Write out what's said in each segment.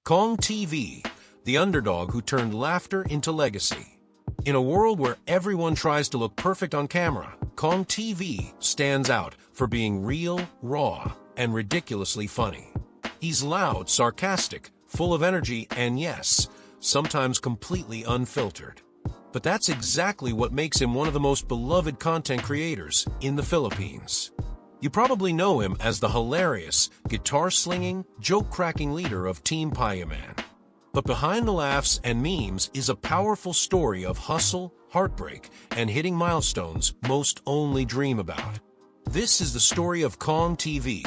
Cong TV, the underdog who turned laughter into legacy. In a world where everyone tries to look perfect on camera, Cong TV stands out for being real, raw, and ridiculously funny. He's loud, sarcastic, full of energy, and yes, sometimes completely unfiltered. But that's exactly what makes him one of the most beloved content creators in the Philippines. You probably know him as the hilarious, guitar-slinging, joke-cracking leader of Team Payaman. But behind the laughs and memes is a powerful story of hustle, heartbreak, and hitting milestones most only dream about. This is the story of Cong TV,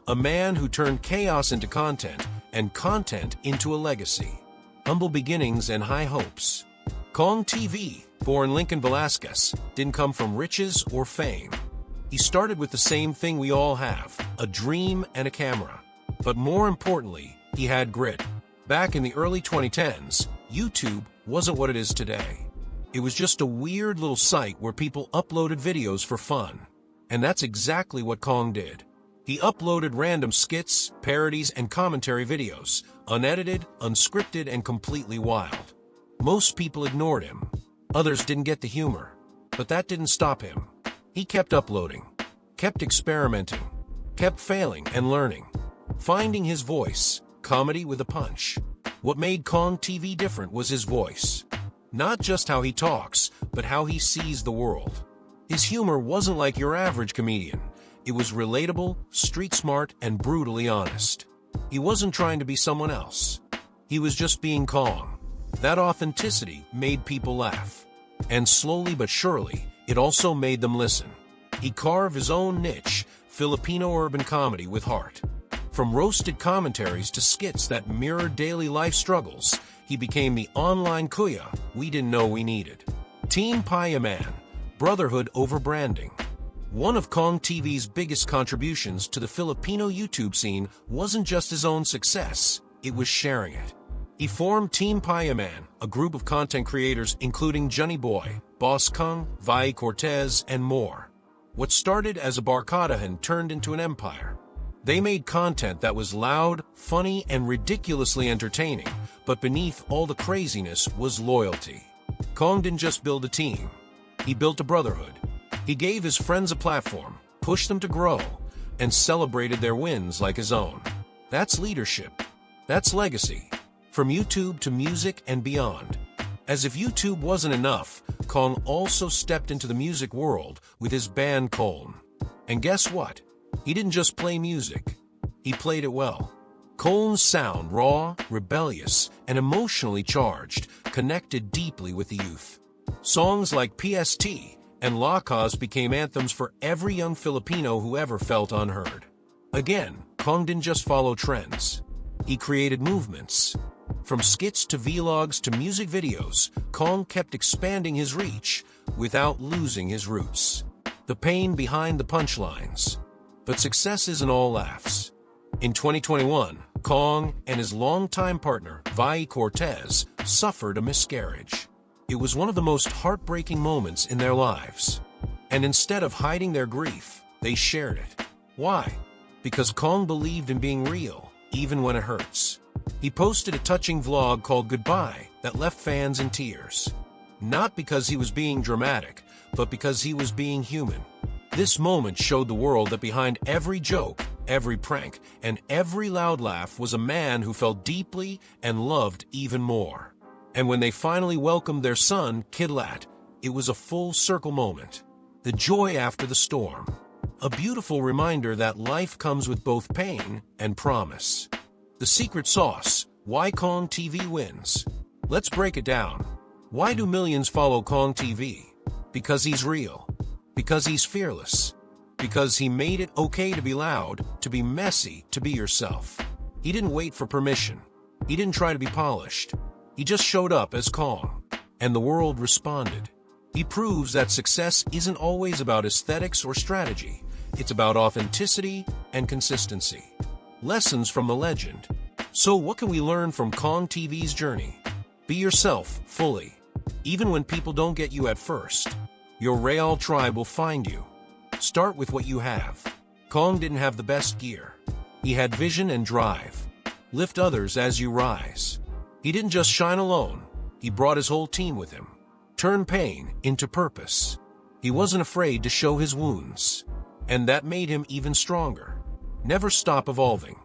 a man who turned chaos into content and content into a legacy. Humble beginnings and high hopes. Cong TV, born Lincoln Velasquez, didn't come from riches or fame. He started with the same thing we all have, a dream and a camera. But more importantly, he had grit. Back in the early 2010s, YouTube wasn't what it is today. It was just a weird little site where people uploaded videos for fun. And that's exactly what Cong did. He uploaded random skits, parodies, and commentary videos, unedited, unscripted, and completely wild. Most people ignored him. Others didn't get the humor. But that didn't stop him. He kept uploading, kept experimenting, kept failing and learning, finding his voice, comedy with a punch. What made Cong TV different was his voice. Not just how he talks, but how he sees the world. His humor wasn't like your average comedian. It was relatable, street smart, and brutally honest. He wasn't trying to be someone else. He was just being Cong. That authenticity made people laugh. And slowly but surely, it also made them listen. He carved his own niche, Filipino urban comedy with heart. From roasted commentaries to skits that mirrored daily life struggles, he became the online kuya we didn't know we needed. Team Payaman, brotherhood over branding. One of Cong TV's biggest contributions to the Filipino YouTube scene wasn't just his own success, it was sharing it. He formed Team Payaman, a group of content creators including Johnny Boy, Boss Cong, Cortez, and more. What started as a barkadahan turned into an empire. They made content that was loud, funny, and ridiculously entertaining, but beneath all the craziness was loyalty. Cong didn't just build a team. He built a brotherhood. He gave his friends a platform, pushed them to grow, and celebrated their wins like his own. That's leadership. That's legacy. From YouTube to music and beyond. As if YouTube wasn't enough, Cong also stepped into the music world with his band Cong. And guess what? He didn't just play music. He played it well. Cong's sound, raw, rebellious, and emotionally charged, connected deeply with the youth. Songs like PST and Lakas became anthems for every young Filipino who ever felt unheard. Again, Cong didn't just follow trends. He created movements. From skits to vlogs to music videos, Cong kept expanding his reach without losing his roots. The pain behind the punchlines. But success isn't all laughs. In 2021, Cong and his longtime partner, Cortez, suffered a miscarriage. It was one of the most heartbreaking moments in their lives. And instead of hiding their grief, they shared it. Why? Because Cong believed in being real, even when it hurts. He posted a touching vlog called Goodbye that left fans in tears. Not because he was being dramatic, but because he was being human. This moment showed the world that behind every joke, every prank, and every loud laugh was a man who felt deeply and loved even more. And when they finally welcomed their son, Kidlat, it was a full circle moment. The joy after the storm. A beautiful reminder that life comes with both pain and promise. The secret sauce, why Cong TV wins. Let's break it down. Why do millions follow Cong TV? Because he's real. Because he's fearless. Because he made it okay to be loud, to be messy, to be yourself. He didn't wait for permission. He didn't try to be polished. He just showed up as Cong. And the world responded. He proves that success isn't always about aesthetics or strategy. It's about authenticity and consistency. Lessons from the legend. So what can we learn from Cong TV's journey? Be yourself fully. Even when people don't get you at first, your Real tribe will find you. Start with what you have. Cong didn't have the best gear. He had vision and drive. lift others as you rise. He didn't just shine alone, he brought his whole team with him. Turn pain into purpose. He wasn't afraid to show his wounds, and that made him even stronger. Never stop evolving.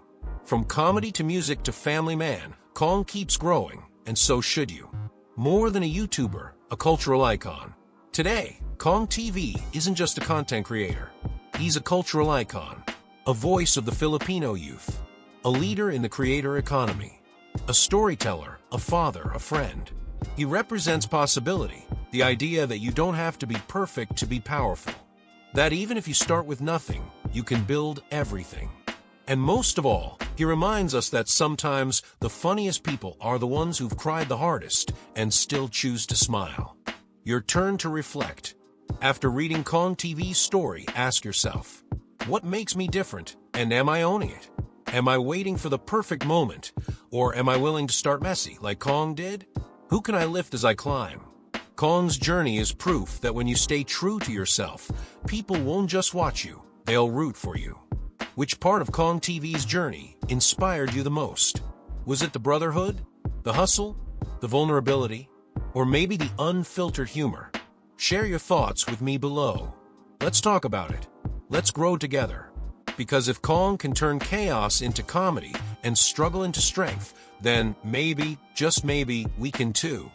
From comedy to music to family man, Cong keeps growing, and so should you. More than a YouTuber, a cultural icon. Today, Cong TV isn't just a content creator. He's a cultural icon, a voice of the Filipino youth, a leader in the creator economy, a storyteller, a father, a friend. He represents possibility, the idea that you don't have to be perfect to be powerful. That even if you start with nothing, you can build everything. And most of all, he reminds us that sometimes the funniest people are the ones who've cried the hardest and still choose to smile. Your turn to reflect. After reading Cong TV's story, ask yourself, what makes me different, and am I owning it? Am I waiting for the perfect moment, or am I willing to start messy like Cong did? Who can I lift as I climb? Cong's journey is proof that when you stay true to yourself, people won't just watch you, they'll root for you. Which part of Cong TV's journey inspired you the most? Was it the brotherhood, the hustle, the vulnerability, or maybe the unfiltered humor? Share your thoughts with me below. Let's talk about it. Let's grow together. Because if Cong can turn chaos into comedy and struggle into strength, then maybe, just maybe, we can too.